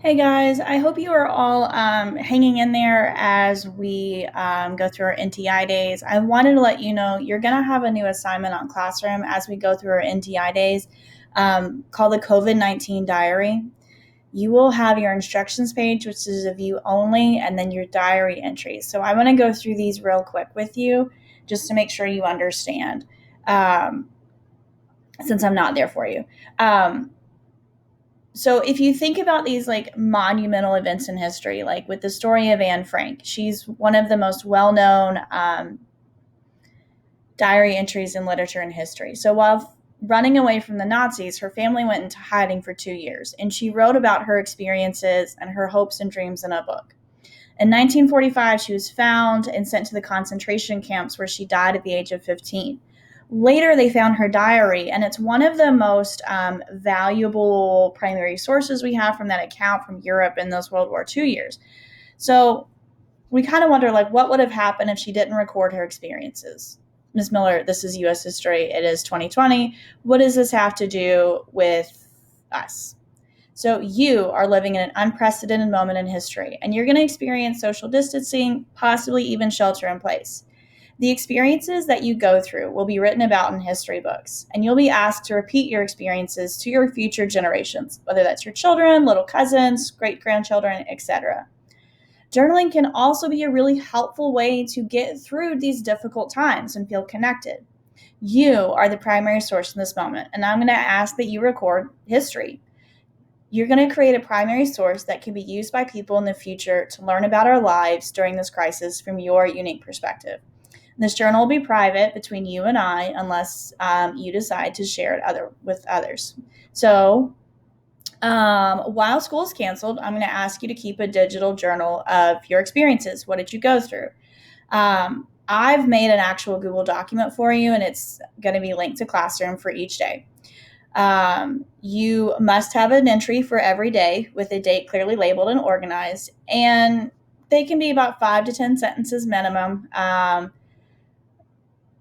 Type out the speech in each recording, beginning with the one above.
Hey guys, I hope you are all hanging in there as we go through our NTI days. I wanted to let you know you're going to have a new assignment on Classroom as we go through our NTI days called the COVID-19 Diary. You will have your instructions page, which is a view only, and then your diary entries. So I want to go through these real quick with you just to make sure you understand um, since I'm not there for you. Um, so if you think about these like monumental events in history, like with the story of Anne Frank, she's one of the most well-known diary entries in literature and history. So while running away from the Nazis, her family went into hiding for 2 years, and she wrote about her experiences and her hopes and dreams in a book. In 1945, she was found and sent to the concentration camps where she died at the age of 15. Later, they found her diary, and it's one of the most valuable primary sources we have from that account from Europe in those World War II years. So we kind of wonder, like, what would have happened if she didn't record her experiences? Ms. Miller, this is U.S. history. It is 2020. What does this have to do with us? So you are living in an unprecedented moment in history, and you're going to experience social distancing, possibly even shelter in place. The experiences that you go through will be written about in history books, and you'll be asked to repeat your experiences to your future generations, whether that's your children, little cousins, great grandchildren, etc. Journaling can also be a really helpful way to get through these difficult times and feel connected. You are the primary source in this moment, and I'm going to ask that you record history. You're going to create a primary source that can be used by people in the future to learn about our lives during this crisis from your unique perspective. This journal will be private between you and I unless you decide to share it with others. So, while school is canceled, I'm going to ask you to keep a digital journal of your experiences. What did you go through? I've made an actual Google document for you, and it's going to be linked to Classroom for each day. You must have an entry for every day with a date clearly labeled and organized, and they can be about 5 to 10 sentences minimum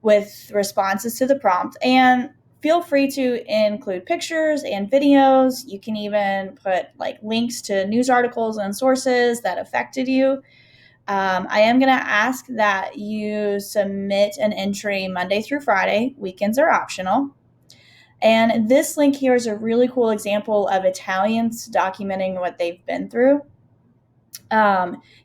with responses to the prompt. And feel free to include pictures and videos. You can even put like links to news articles and sources that affected you. I am going to ask that you submit an entry Monday through Friday. Weekends are optional. And this link here is a really cool example of Italians documenting what they've been through.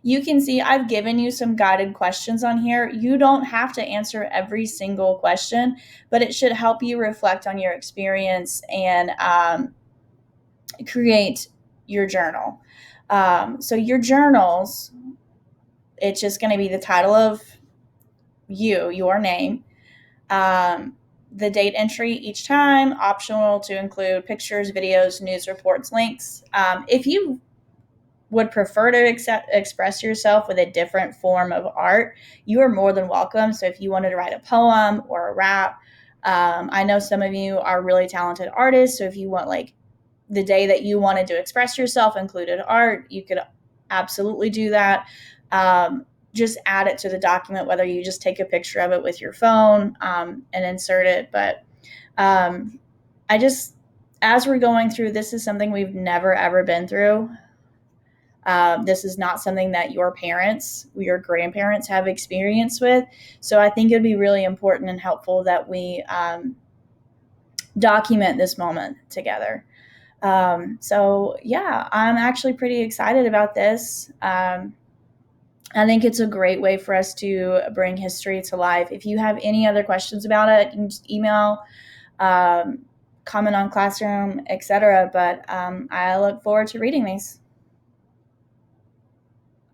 You can see I've given you some guided questions on here. You don't have to answer every single question, but it should help you reflect on your experience and create your journal. So your journals, it's just going to be the title of your name, the date entry each time, optional to include pictures, videos, news reports, links. If you would prefer to express yourself with a different form of art, you are more than welcome. So if you wanted to write a poem or a rap, I know some of you are really talented artists. So if you want like the day that you wanted to express yourself included art, you could absolutely do that. Just add it to the document, whether you just take a picture of it with your phone and insert it. But I just, as we're going through, this is something we've never, ever been through. This is not something that your parents, your grandparents have experience with. So I think it'd be really important and helpful that we document this moment together. So yeah, I'm actually pretty excited about this. I think it's a great way for us to bring history to life. If you have any other questions about it, you can just email, comment on Classroom, etc. But I look forward to reading these.